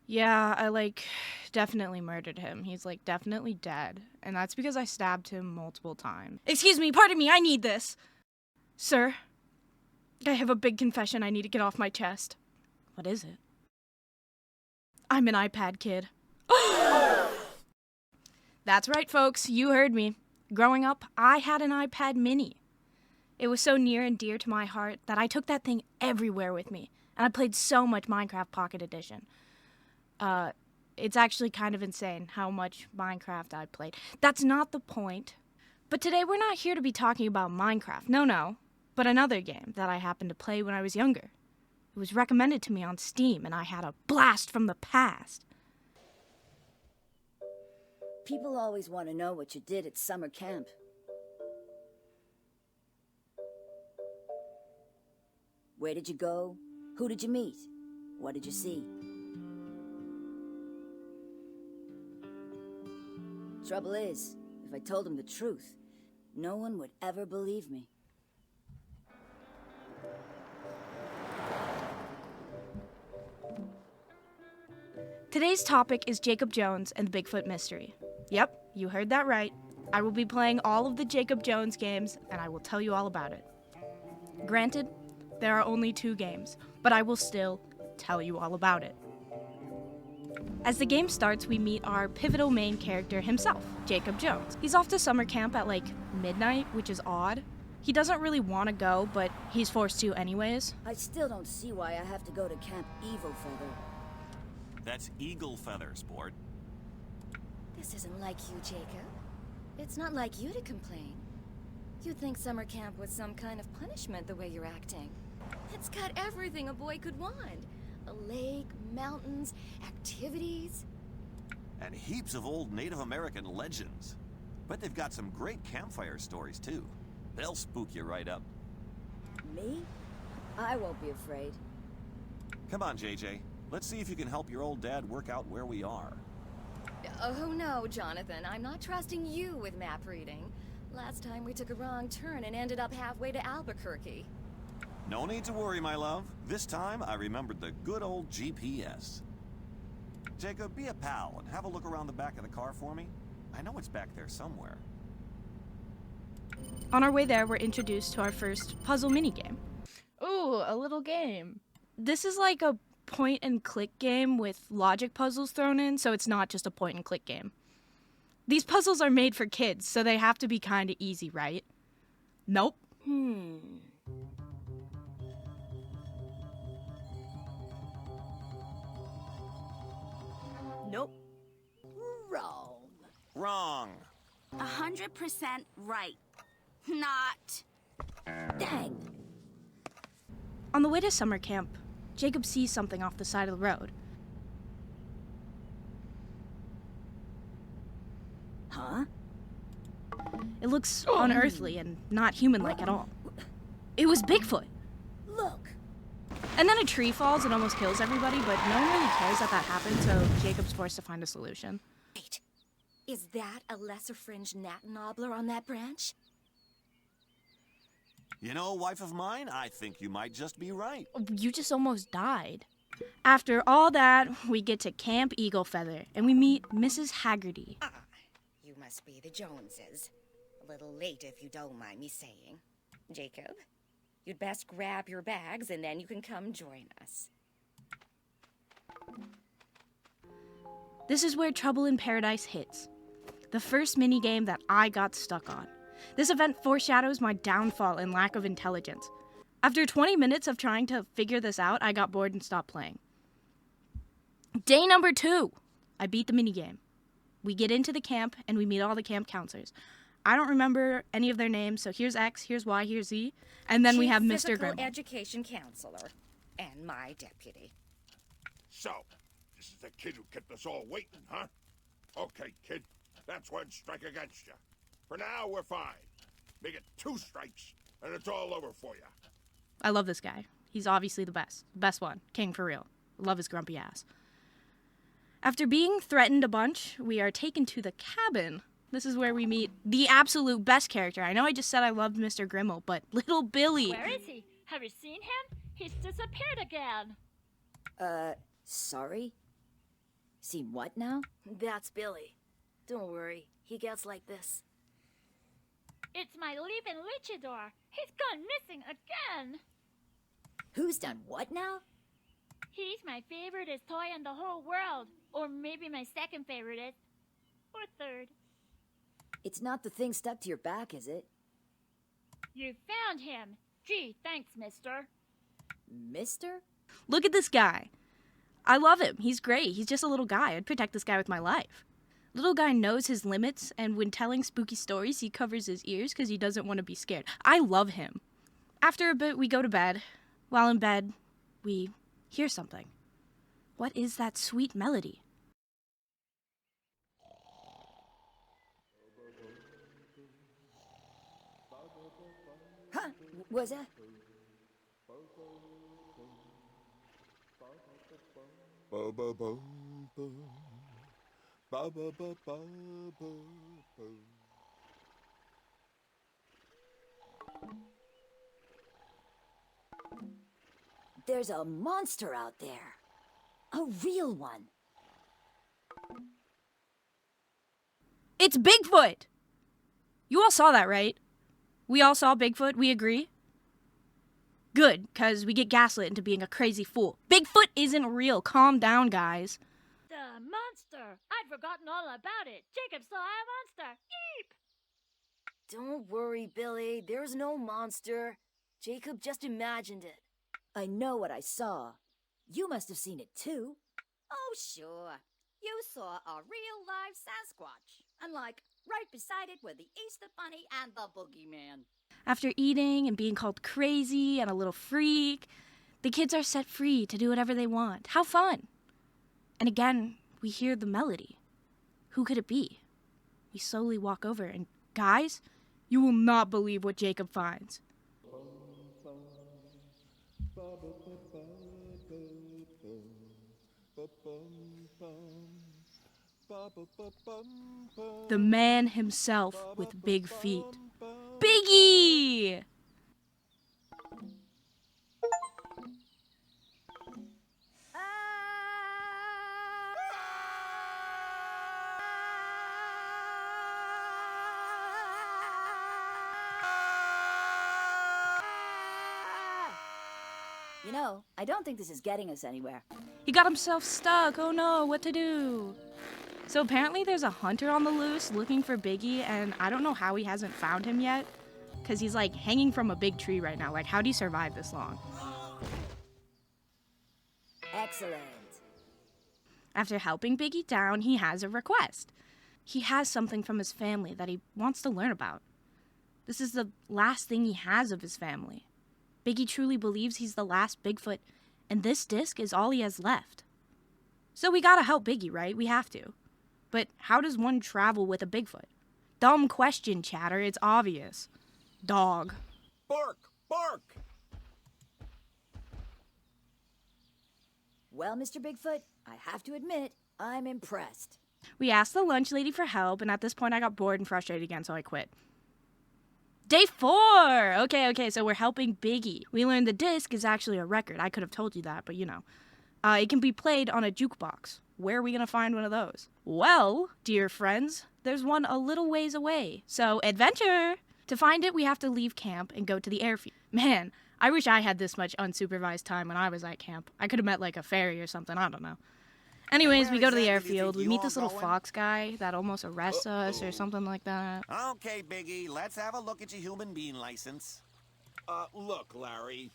Yeah, I, definitely murdered him. He's, definitely dead. And that's because I stabbed him multiple times. Excuse me, pardon me, I need this! Sir, I have a big confession I need to get off my chest. What is it? I'm an iPad kid. That's right, folks, you heard me. Growing up, I had an iPad mini. It was so near and dear to my heart that I took that thing everywhere with me, and I played so much Minecraft Pocket Edition. It's actually kind of insane how much Minecraft I played. That's not the point. But today we're not here to be talking about Minecraft, no, but another game that I happened to play when I was younger. It was recommended to me on Steam, and I had a blast from the past. People always want to know what you did at summer camp. Where did you go? Who did you meet? What did you see? Trouble is, if I told them the truth, no one would ever believe me. Today's topic is Jacob Jones and the Bigfoot Mystery. Yep, you heard that right. I will be playing all of the Jacob Jones games, and I will tell you all about it. Granted, there are only 2 games, but I will still tell you all about it. As the game starts, we meet our pivotal main character himself, Jacob Jones. He's off to summer camp at midnight, which is odd. He doesn't really want to go, but he's forced to anyways. I still don't see why I have to go to Camp Evil Feather. That's Eagle Feather, sport. This isn't like you, Jacob. It's not like you to complain. You'd think summer camp was some kind of punishment the way you're acting. It's got everything a boy could want. A lake, mountains, activities. And heaps of old Native American legends. But they've got some great campfire stories, too. They'll spook you right up. Me? I won't be afraid. Come on, JJ. Let's see if you can help your old dad work out where we are. Oh no, Jonathan, I'm not trusting you with map reading. Last time we took a wrong turn and ended up halfway to Albuquerque. No need to worry, my love. This time, I remembered the good old GPS. Jacob, be a pal and have a look around the back of the car for me. I know it's back there somewhere. On our way there, we're introduced to our first puzzle minigame. Ooh, a little game. This is like a point-and-click game with logic puzzles thrown in, so it's not just a point-and-click game. These puzzles are made for kids, so they have to be kind of easy, right? Nope. Nope. Wrong. Wrong. 100% right. Not. Dang. On the way to summer camp, Jacob sees something off the side of the road. Huh? It looks unearthly and not human-like at all. It was Bigfoot. Look. And then a tree falls and almost kills everybody, but no one really cares that happened, so Jacob's forced to find a solution. Wait, is that a lesser fringed gnat nobbler on that branch? You know, wife of mine, I think you might just be right. You just almost died. After all that, we get to Camp Eagle Feather, and we meet Mrs. Haggerty. You must be the Joneses. A little late if you don't mind me saying. Jacob, you'd best grab your bags and then you can come join us. This is where Trouble in Paradise hits. The first minigame that I got stuck on. This event foreshadows my downfall and lack of intelligence. After 20 minutes of trying to figure this out, I got bored and stopped playing. Day number 2, I beat the minigame. We get into the camp and we meet all the camp counselors. I don't remember any of their names, so here's X, here's Y, here's Z, and then we have Mr. Physical Grimm. Education Counselor and my deputy. So, this is the kid who kept us all waiting, huh? Okay, kid, that's one strike against you. For now, we're fine. Make it 2 strikes, and it's all over for you. I love this guy. He's obviously the best. Best one. King for real. Love his grumpy ass. After being threatened a bunch, we are taken to the cabin. This is where we meet the absolute best character. I know I just said I loved Mr. Grimmel, but little Billy. Where is he? Have you seen him? He's disappeared again. Sorry? Seen what now? That's Billy. Don't worry, he gets like this. It's my leaving luchador. He's gone missing again. Who's done what now? He's my favoriteest toy in the whole world. Or maybe my second favoriteest. Or third. It's not the thing stuck to your back, is it? You found him. Gee, thanks, mister. Mister? Look at this guy. I love him. He's great. He's just a little guy. I'd protect this guy with my life. Little guy knows his limits, and when telling spooky stories, he covers his ears because he doesn't want to be scared. I love him. After a bit, we go to bed. While in bed, we hear something. What is that sweet melody? Huh? Was that? Ba ba ba ba. Ba ba ba ba ba ba. There's a monster out there. A real one. It's Bigfoot! You all saw that, right? We all saw Bigfoot, we agree? Good, because we get gaslit into being a crazy fool. Bigfoot isn't real. Calm down, guys. The monster. I'd forgotten all about it. Jacob saw a monster. Eep! Don't worry, Billy. There's no monster. Jacob just imagined it. I know what I saw. You must have seen it too. Oh, sure. You saw a real live Sasquatch. And like, right beside it were the Easter Bunny and the Boogeyman. After eating and being called crazy and a little freak, the kids are set free to do whatever they want. How fun! And again, we hear the melody. Who could it be? We slowly walk over and, guys, you will not believe what Jacob finds. The man himself with big feet. Biggie! You know, I don't think this is getting us anywhere. He got himself stuck. Oh no, what to do? So apparently there's a hunter on the loose looking for Biggie, and I don't know how he hasn't found him yet. Because he's like hanging from a big tree right now. Like, how do you survive this long? Excellent. After helping Biggie down, he has a request. He has something from his family that he wants to learn about. This is the last thing he has of his family. Biggie truly believes he's the last Bigfoot, and this disc is all he has left. So we gotta help Biggie, right? We have to. But how does one travel with a Bigfoot? Dumb question, chatter. It's obvious. Dog. Bark! Bark! Well, Mr. Bigfoot, I have to admit, I'm impressed. We asked the lunch lady for help, and at this point I got bored and frustrated again, so I quit. Day 4! Okay, so we're helping Biggie. We learned the disc is actually a record. I could have told you that, but you know. It can be played on a jukebox. Where are we gonna find one of those? Well, dear friends, there's one a little ways away. So, adventure! To find it, we have to leave camp and go to the airfield. Man, I wish I had this much unsupervised time when I was at camp. I could have met like a ferry or something, I don't know. Anyways, we go to the airfield, we meet this little fox guy that almost arrests us or something like that. Okay, Biggie, let's have a look at your human being license. Look, Larry.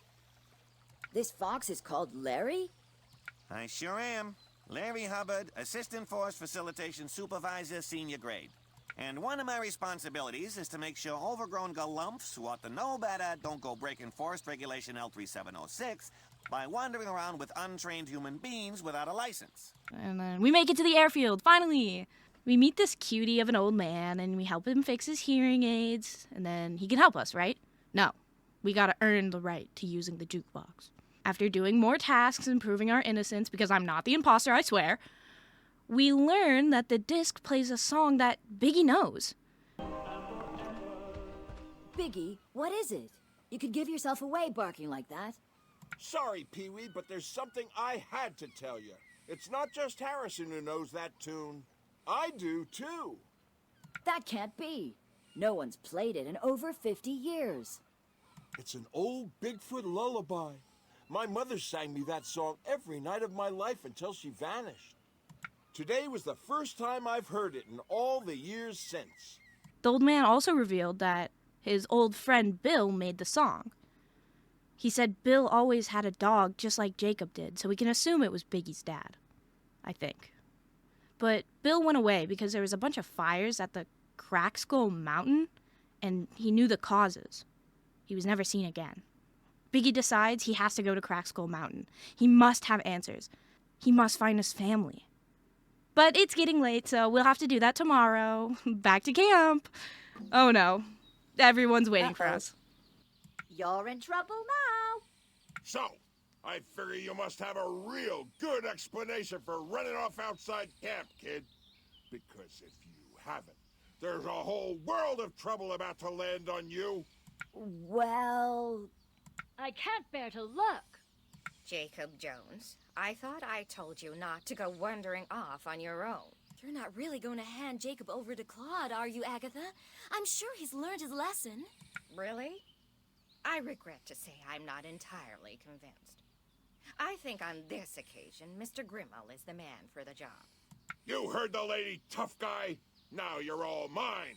This fox is called Larry? I sure am. Larry Hubbard, Assistant Force Facilitation Supervisor, Senior Grade. And one of my responsibilities is to make sure overgrown galumphs who ought to know better don't go breaking Forest Regulation L3706 by wandering around with untrained human beings without a license. And then we make it to the airfield, finally! We meet this cutie of an old man, and we help him fix his hearing aids, and then he can help us, right? No. We gotta earn the right to using the jukebox. After doing more tasks and proving our innocence, because I'm not the imposter, I swear, we learn that the disc plays a song that Biggie knows. Biggie, what is it? You could give yourself away barking like that. Sorry, Pee-wee, but there's something I had to tell you. It's not just Harrison who knows that tune. I do, too. That can't be. No one's played it in over 50 years. It's an old Bigfoot lullaby. My mother sang me that song every night of my life until she vanished. Today was the first time I've heard it in all the years since. The old man also revealed that his old friend Bill made the song. He said Bill always had a dog just like Jacob did, so we can assume it was Biggie's dad, I think. But Bill went away because there was a bunch of fires at the Crack Skull Mountain, and he knew the causes. He was never seen again. Biggie decides he has to go to Crack Skull Mountain. He must have answers. He must find his family. But it's getting late, so we'll have to do that tomorrow. Back to camp. Oh no. Everyone's waiting for us. You're in trouble now. So, I figure you must have a real good explanation for running off outside camp, kid. Because if you haven't, there's a whole world of trouble about to land on you. Well... I can't bear to look. Jacob Jones, I thought I told you not to go wandering off on your own. You're not really going to hand Jacob over to Claude, are you, Agatha? I'm sure he's learned his lesson. Really? I regret to say I'm not entirely convinced. I think on this occasion, Mr. Grimmel is the man for the job. You heard the lady, tough guy. Now you're all mine.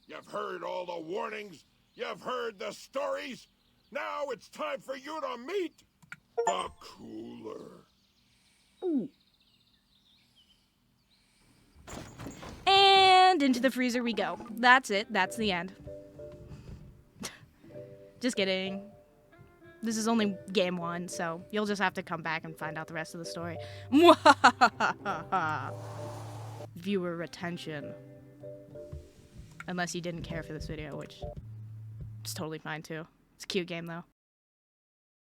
You've heard all the warnings. You've heard the stories. Now it's time for you to meet the cooler. And into the freezer we go. That's it. That's the end. Just kidding. This is only game 1, so you'll just have to come back and find out the rest of the story. Viewer retention. Unless you didn't care for this video, which is totally fine too. It's a cute game though.